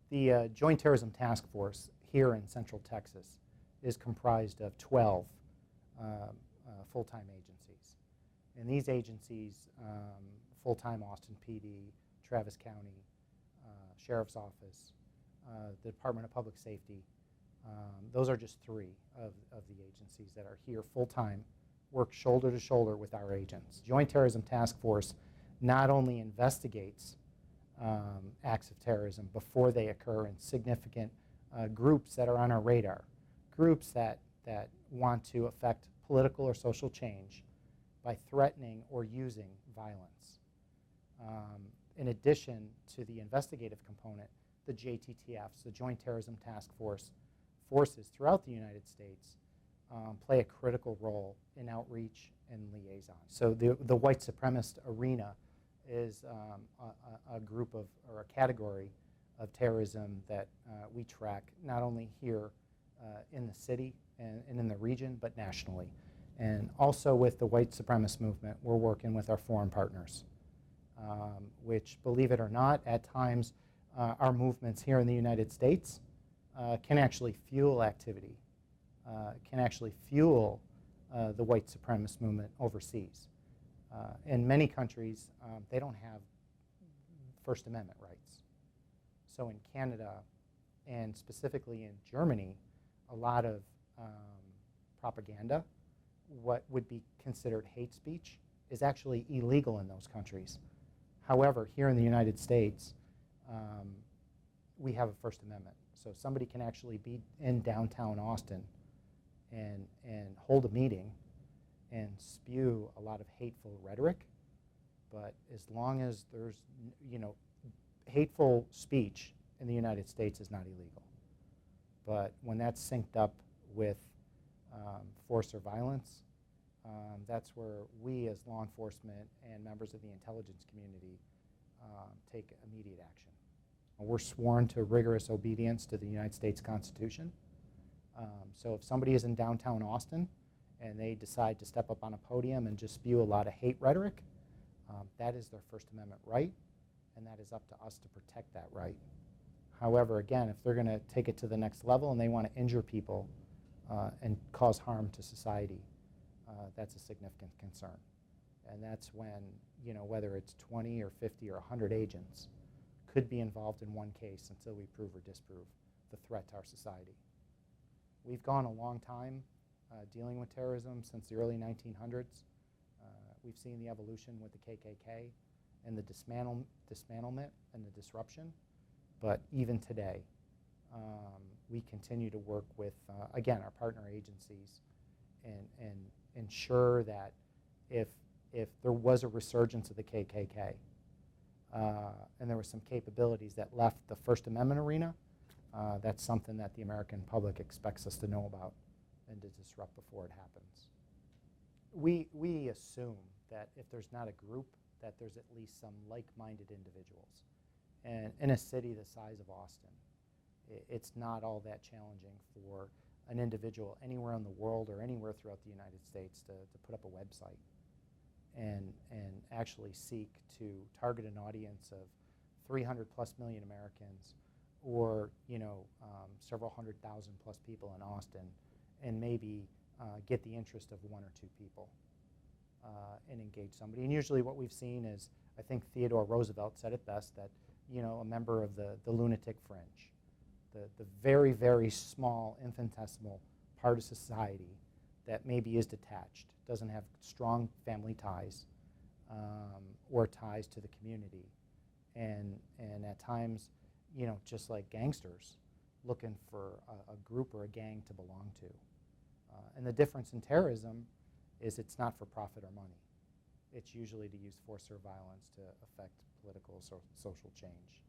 The Joint Terrorism Task Force here in Central Texas is comprised of 12 full-time agencies. And these agencies, full-time Austin PD, Travis County, Sheriff's Office, the Department of Public Safety, those are just three of the agencies that are here full-time, work shoulder to shoulder with our agents. Joint Terrorism Task Force not only investigates acts of terrorism before they occur in significant groups that are on our radar, groups that want to affect political or social change by threatening or using violence. In addition to the investigative component, the JTTFs, the Joint Terrorism Task Force, forces throughout the United States play a critical role in outreach and liaison. So the white supremacist arena is a group of, or a category of terrorism that we track not only here in the city and in the region, but nationally. And also with the white supremacist movement, we're working with our foreign partners, which, believe it or not, at times our movements here in the United States can actually fuel activity, can actually fuel the white supremacist movement overseas. In many countries, they don't have First Amendment rights. So in Canada, and specifically in Germany, a lot of propaganda, what would be considered hate speech, is actually illegal in those countries. However, here in the United States, we have a First Amendment. So somebody can actually be in downtown Austin and hold a meeting and spew a lot of hateful rhetoric, but as long as there's, hateful speech in the United States is not illegal. But when that's synced up with force or violence, that's where we as law enforcement and members of the intelligence community take immediate action. We're sworn to rigorous obedience to the United States Constitution. So if somebody is in downtown Austin and they decide to step up on a podium and just spew a lot of hate rhetoric, that is their First Amendment right, and that is up to us to protect that right. However, again, if they're going to take it to the next level and they want to injure people and cause harm to society, that's a significant concern. And that's when, whether it's 20 or 50 or 100 agents could be involved in one case until we prove or disprove the threat to our society. We've gone a long time dealing with terrorism since the early 1900s. We've seen the evolution with the KKK and the dismantlement and the disruption. But even today, we continue to work with, again, our partner agencies and ensure that if there was a resurgence of the KKK and there were some capabilities that left the First Amendment arena, that's something that the American public expects us to know about and to disrupt before it happens. We assume that if there's not a group, that there's at least some like-minded individuals. And in a city the size of Austin, it's not all that challenging for an individual anywhere in the world or anywhere throughout the United States to put up a website and actually seek to target an audience of 300 plus million Americans, or several 100,000 plus people in Austin, and maybe get the interest of one or two people and engage somebody. And usually what we've seen is, I think Theodore Roosevelt said it best, that a member of the lunatic fringe, the very, very small, infinitesimal part of society that maybe is detached, doesn't have strong family ties or ties to the community, and at times, just like gangsters, looking for a group or a gang to belong to. And the difference in terrorism is it's not for profit or money. It's usually to use force or violence to affect political or social change.